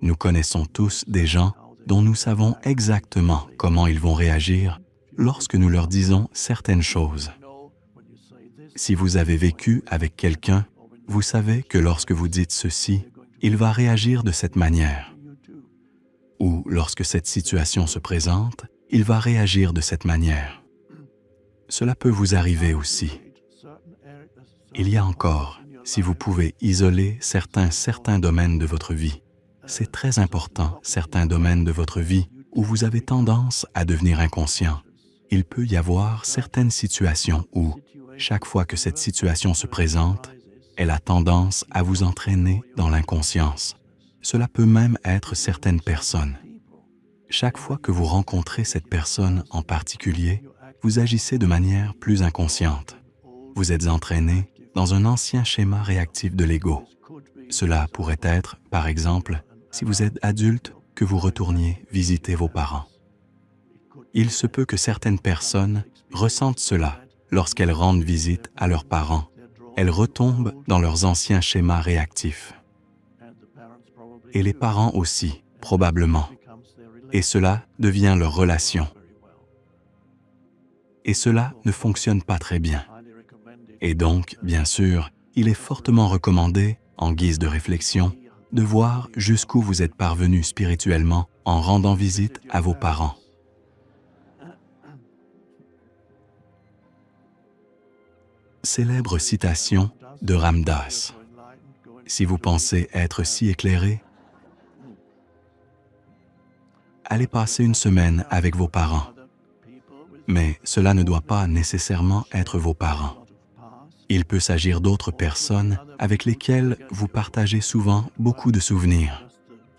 Nous connaissons tous des gens dont nous savons exactement comment ils vont réagir lorsque nous leur disons certaines choses. Si vous avez vécu avec quelqu'un, vous savez que lorsque vous dites ceci, il va réagir de cette manière. Ou lorsque cette situation se présente, il va réagir de cette manière. Cela peut vous arriver aussi. Il y a encore, si vous pouvez isoler certains domaines de votre vie, c'est très important, certains domaines de votre vie où vous avez tendance à devenir inconscient. Il peut y avoir certaines situations où, chaque fois que cette situation se présente, elle a tendance à vous entraîner dans l'inconscience. Cela peut même être certaines personnes. Chaque fois que vous rencontrez cette personne en particulier, vous agissez de manière plus inconsciente. Vous êtes entraîné dans un ancien schéma réactif de l'ego. Cela pourrait être, par exemple, si vous êtes adulte, que vous retourniez visiter vos parents. Il se peut que certaines personnes ressentent cela lorsqu'elles rendent visite à leurs parents. Elles retombent dans leurs anciens schémas réactifs. Et les parents aussi, probablement. Et cela devient leur relation. Et cela ne fonctionne pas très bien. Et donc, bien sûr, il est fortement recommandé, en guise de réflexion, de voir jusqu'où vous êtes parvenu spirituellement en rendant visite à vos parents. Célèbre citation de Ram Dass. Si vous pensez être si éclairé, allez passer une semaine avec vos parents. Mais cela ne doit pas nécessairement être vos parents. Il peut s'agir d'autres personnes avec lesquelles vous partagez souvent beaucoup de souvenirs,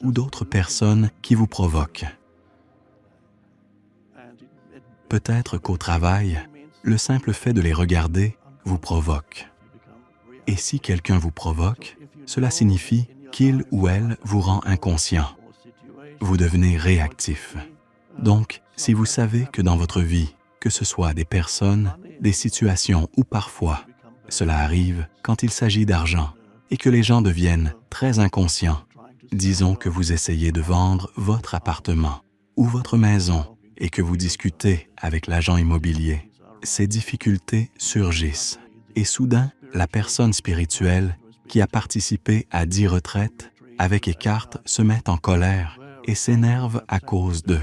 ou d'autres personnes qui vous provoquent. Peut-être qu'au travail, le simple fait de les regarder vous provoque. Et si quelqu'un vous provoque, cela signifie qu'il ou elle vous rend inconscient. Vous devenez réactif. Donc, si vous savez que dans votre vie, que ce soit des personnes, des situations ou parfois, cela arrive quand il s'agit d'argent et que les gens deviennent très inconscients. Disons que vous essayez de vendre votre appartement ou votre maison et que vous discutez avec l'agent immobilier. Ces difficultés surgissent et soudain, la personne spirituelle qui a participé à 10 retraites avec écarte se met en colère et s'énerve à cause d'eux.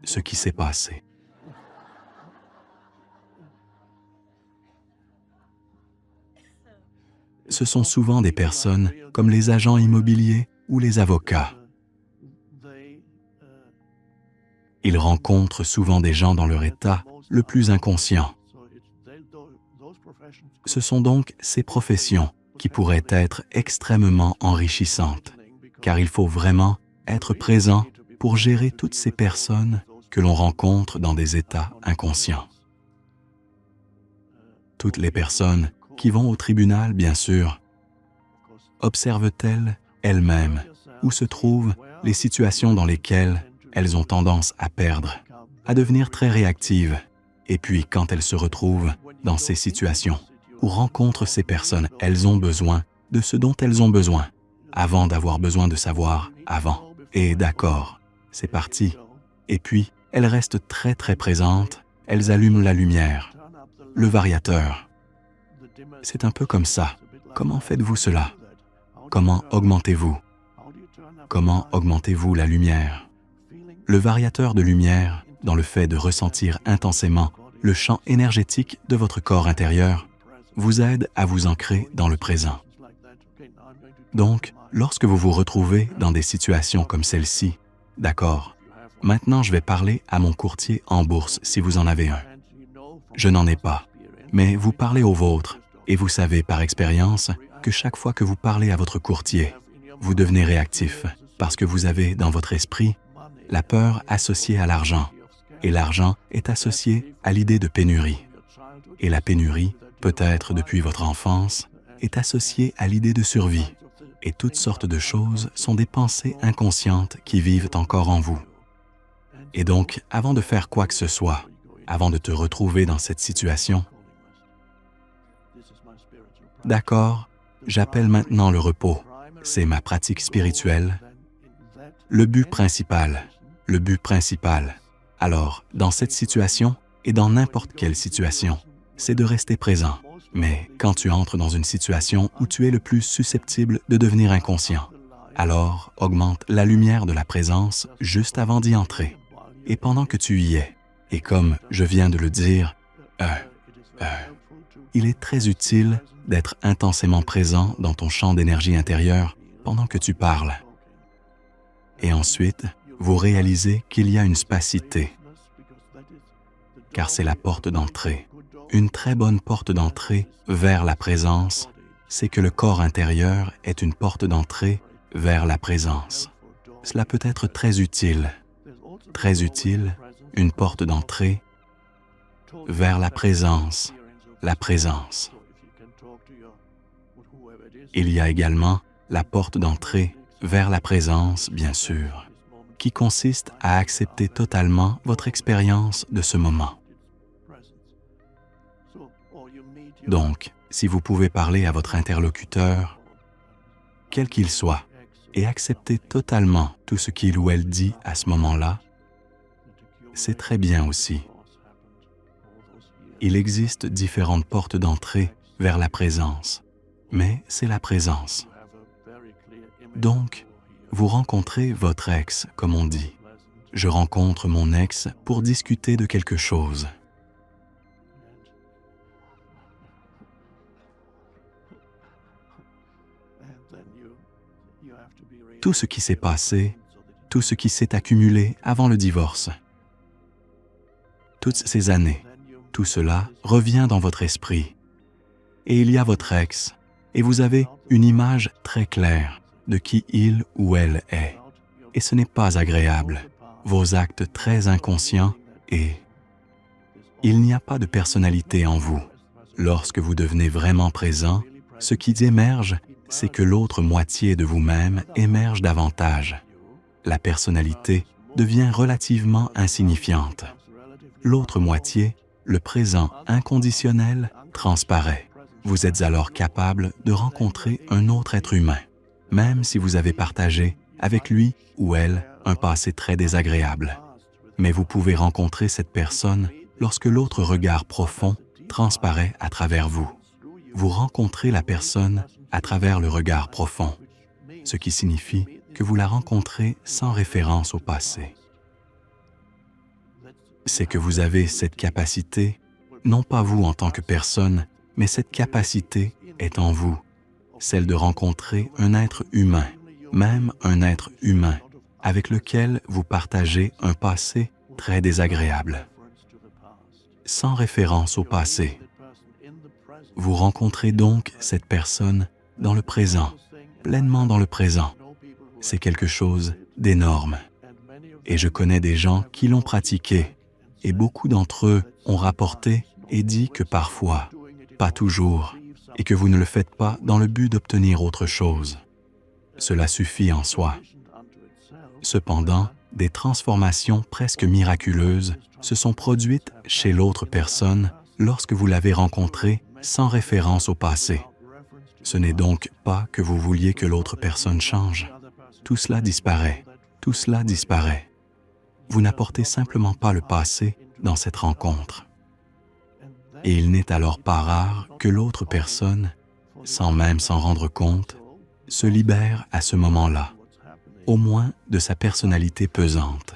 Ce qui s'est passé. Ce sont souvent des personnes comme les agents immobiliers ou les avocats. Ils rencontrent souvent des gens dans leur état le plus inconscient. Ce sont donc ces professions qui pourraient être extrêmement enrichissantes, car il faut vraiment être présent pour gérer toutes ces personnes que l'on rencontre dans des états inconscients. Toutes les personnes qui vont au tribunal, bien sûr, observent-elles elles-mêmes où se trouvent les situations dans lesquelles elles ont tendance à perdre, à devenir très réactives, et puis quand elles se retrouvent dans ces situations ou rencontrent ces personnes, elles ont besoin de ce dont elles ont besoin, avant d'avoir besoin de savoir avant. Et d'accord, c'est parti. Et puis, elles restent très présentes, elles allument la lumière, le variateur. C'est un peu comme ça. Comment faites-vous cela? Comment augmentez-vous? Comment augmentez-vous la lumière? Le variateur de lumière, dans le fait de ressentir intensément le champ énergétique de votre corps intérieur, vous aide à vous ancrer dans le présent. Donc, lorsque vous vous retrouvez dans des situations comme celle-ci, d'accord, maintenant je vais parler à mon courtier en bourse si vous en avez un. Je n'en ai pas, mais vous parlez au vôtre et vous savez par expérience que chaque fois que vous parlez à votre courtier, vous devenez réactif parce que vous avez dans votre esprit la peur associée à l'argent et l'argent est associé à l'idée de pénurie. Et la pénurie, peut-être depuis votre enfance, est associée à l'idée de survie. Et toutes sortes de choses sont des pensées inconscientes qui vivent encore en vous. Et donc, avant de faire quoi que ce soit, avant de te retrouver dans cette situation, D'accord, j'appelle maintenant le repos. C'est ma pratique spirituelle. Le but principal. Le but principal. Alors, dans cette situation, et dans n'importe quelle situation, c'est de rester présent. Mais quand tu entres dans une situation où tu es le plus susceptible de devenir inconscient, alors augmente la lumière de la présence juste avant d'y entrer. Et pendant que tu y es, et comme je viens de le dire, il est très utile d'être intensément présent dans ton champ d'énergie intérieure pendant que tu parles. Et ensuite, vous réalisez qu'il y a une spacité, car c'est la porte d'entrée. Une très bonne porte d'entrée vers la présence, c'est que le corps intérieur est une porte d'entrée vers la présence. Cela peut être très utile, une porte d'entrée vers la présence, la présence. Il y a également la porte d'entrée vers la présence, bien sûr, qui consiste à accepter totalement votre expérience de ce moment. Donc, si vous pouvez parler à votre interlocuteur, quel qu'il soit, et accepter totalement tout ce qu'il ou elle dit à ce moment-là, c'est très bien aussi. Il existe différentes portes d'entrée vers la présence, mais c'est la présence. Donc, vous rencontrez votre ex, comme on dit. Je rencontre mon ex pour discuter de quelque chose. Tout ce qui s'est passé, tout ce qui s'est accumulé avant le divorce, toutes ces années, tout cela revient dans votre esprit. Et il y a votre ex, et vous avez une image très claire de qui il ou elle est. Et ce n'est pas agréable, vos actes très inconscients, et il n'y a pas de personnalité en vous. Lorsque vous devenez vraiment présent, ce qui émerge, c'est que l'autre moitié de vous-même émerge davantage. La personnalité devient relativement insignifiante. L'autre moitié, le présent inconditionnel, transparaît. Vous êtes alors capable de rencontrer un autre être humain, même si vous avez partagé avec lui ou elle un passé très désagréable. Mais vous pouvez rencontrer cette personne lorsque l'autre regard profond transparaît à travers vous. Vous rencontrez la personne à travers le regard profond, ce qui signifie que vous la rencontrez sans référence au passé. C'est que vous avez cette capacité, non pas vous en tant que personne, mais cette capacité est en vous, celle de rencontrer un être humain, même un être humain, avec lequel vous partagez un passé très désagréable. Sans référence au passé, vous rencontrez donc cette personne dans le présent, pleinement dans le présent. C'est quelque chose d'énorme. Et je connais des gens qui l'ont pratiqué, et beaucoup d'entre eux ont rapporté et dit que parfois, pas toujours, et que vous ne le faites pas dans le but d'obtenir autre chose. Cela suffit en soi. Cependant, des transformations presque miraculeuses se sont produites chez l'autre personne lorsque vous l'avez rencontrée sans référence au passé. Ce n'est donc pas que vous vouliez que l'autre personne change. Tout cela disparaît. Tout cela disparaît. Vous n'apportez simplement pas le passé dans cette rencontre. Et il n'est alors pas rare que l'autre personne, sans même s'en rendre compte, se libère à ce moment-là, au moins de sa personnalité pesante,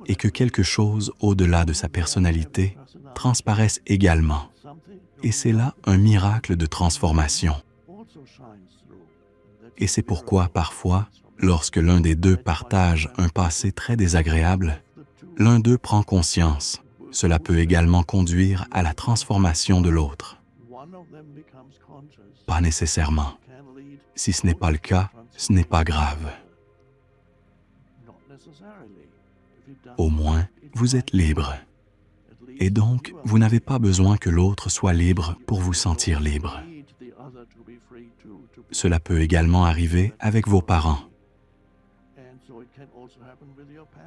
et que quelque chose au-delà de sa personnalité transparaisse également. Et c'est là un miracle de transformation. Et c'est pourquoi parfois, lorsque l'un des deux partage un passé très désagréable, l'un d'eux prend conscience. Cela peut également conduire à la transformation de l'autre. Pas nécessairement. Si ce n'est pas le cas, ce n'est pas grave. Au moins, vous êtes libre. Et donc, vous n'avez pas besoin que l'autre soit libre pour vous sentir libre. Cela peut également arriver avec vos parents.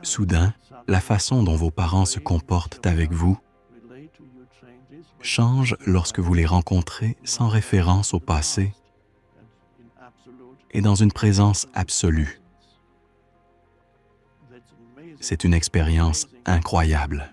Soudain, la façon dont vos parents se comportent avec vous changent lorsque vous les rencontrez sans référence au passé et dans une présence absolue. C'est une expérience incroyable.